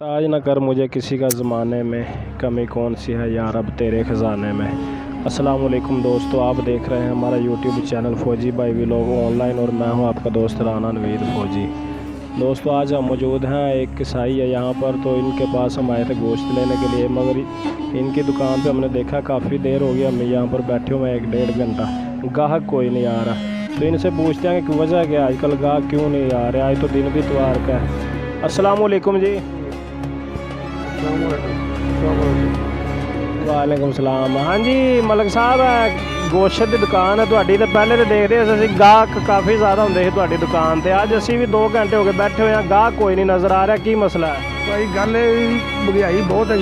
ताज न कर मुझे किसी का ज़माने में, कमी कौन सी है यार अब तेरे ख़जाने में। अस्सलाम वालेकुम दोस्तों, आप देख रहे हैं हमारा यूट्यूब चैनल फ़ौजी भाई व्लॉग ऑनलाइन और मैं हूं आपका दोस्त राना नवीद फ़ौजी। दोस्तों आज हम मौजूद हैं, एक कसाई है यहाँ पर, तो इनके पास हम आए थे गोश्त लेने के लिए, मगर इनकी दुकान पे हमने देखा काफ़ी देर हो गई, हम यहाँ पर बैठे हुए हैं 1-1.5 घंटा, गाहक कोई नहीं आ रहा। तो इनसे पूछते हैं कि वजह क्या है, आजकल गाहक क्यों नहीं आ रहे। आज तो दिन भी इतवार का है। अस्सलाम वालेकुम जी। वालेकुम सलाम। हाँ जी मलक साहब, गोश्त की दुकान है तुहाडी, तो पहले तो देखते असीं गाहक काफ़ी ज़्यादा होंदे सी तुहाडी दुकान ते, अज असीं भी 2 घंटे हो गए बैठे हुए हैं, गाहक कोई नहीं नज़र आ रहा, की मसला है? भाई गल महंगाई बहुत है,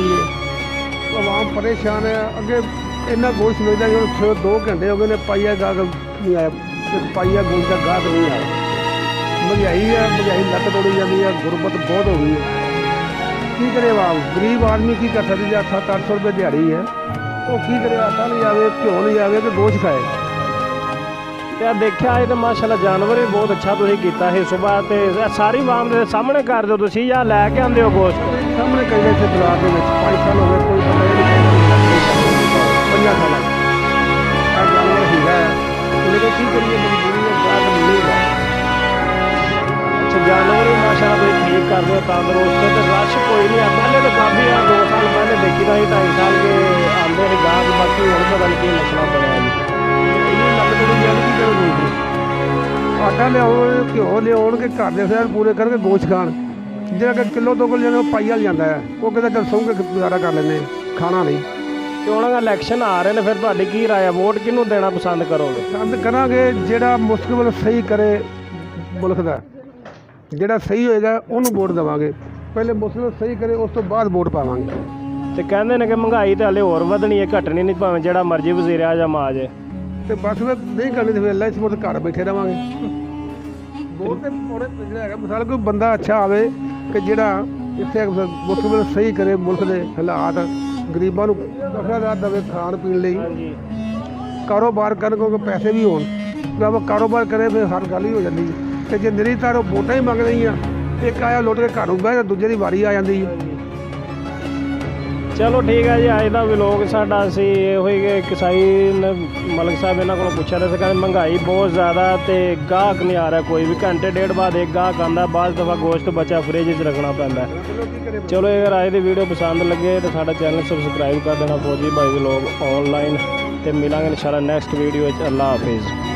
आवाम परेशान है। अगे इन्ना गोश्त मिलता जी, 2 घंटे हो गए ने, पाइया गाहक नहीं आया, पाइया गोश्त का गाहक नहीं आया। महंगाई है, महंगाई लत तोड़ी जाती है, गुरबत बहुत हो गई है। की करे आवाम, गरीब आदमी की कर सकती है, 700-800 रुपये दिहाड़ी है, वो की करे, आटा नहीं आवे, घ्यो नहीं आवे, तो गोश्त खाए। तो देखा है तो माशाल्लाह जानवर भी बहुत अच्छा तुसीं कीता है सुबह, तो सारी आवाम के सामने कर दो तुसीं या लैके आंदे हो गोश्त? सामने कई इतने दलाल के 5 साल हो गए, कोई पता ही नहीं, 50 साल जानवर हीरा है, लेकिन की करिए, मजबूरी है, गाहक मिलेगा। अच्छा, जानवर भी माशाल्लाह तुसीं ठीक कर दो, तंदुरुस्त है, तो रश कोई नहीं है। पहले तो काफ़ी है, 2 साल पहले देखी था 2.5 साल के आंदे थे गाहक, बाकी हुण पता नहीं की मसला बनया जी। आटा लियाओ, घ्यो लियाओ के घर के शहर पूरे करके गोश्त खान, जो कि किलो 2 किलो जाने पाइया जाता है, वो कहते चल सौ के गुजारा कर लेने, खाना नहीं। तो उन्होंने इलेक्शन आ रहे हैं, फिर तुहाडी की राय है, वोट किहनूं देना पसंद करोगे? पसंद करांगे जिहड़ा मुश्किल सही करे मुल्क का, जिहड़ा सही होएगा उन्होंने वोट देवांगे। पहले मुश्किल सही करे, उस तो बाद वोट पावांगे। तो कहते हैं कि महंगाई तो हले होर वधनी है, घटनी नहीं, भावें जिहड़ा मर्जी वज़ीर आज़म आ जाए। तो बस फिर नहीं करनी, तो फिर अल्लाह इस घर बैठे रहेंगे। वोट तो मिसाल कोई बंदा अच्छा आवे कि जिहड़ा इत्थे मुश्किल सही करे, मुल्क के हालात गरीबां नूं दखलअंदाज़ देवे, खाण पीण लई, कारोबार करन, क्योंकि पैसे भी होण, जब कारोबार करे फिर हर गल ही हो जाती है। तो जे निरी तार वोटां ही मंग रही हैं, एक आया लुट के घर नूं बह, दूजे की वारी आ जाती है। चलो ठीक है जी, अज का व्लॉग साडा असीं इहो ही कि कसाई ने मलक साहब इन्हां कोलों पुछा रहे थे, कहंदे महंगाई बहुत ज़्यादा, तो गाहक नहीं आ रहा कोई भी, घंटे 1.5 बाद एक गाहक आंदा, बाद दफ़ा गोश्त बचा फ्रिज च रखना पैंदा। चलो अगर अज दी वीडियो पसंद लगे तो साडा चैनल सबसक्राइब कर देना, फौजी भाई व्लॉग ऑनलाइन, तो मिलांगे इंशाल्लाह नैक्सट वीडियो। अल्लाह हाफिज़।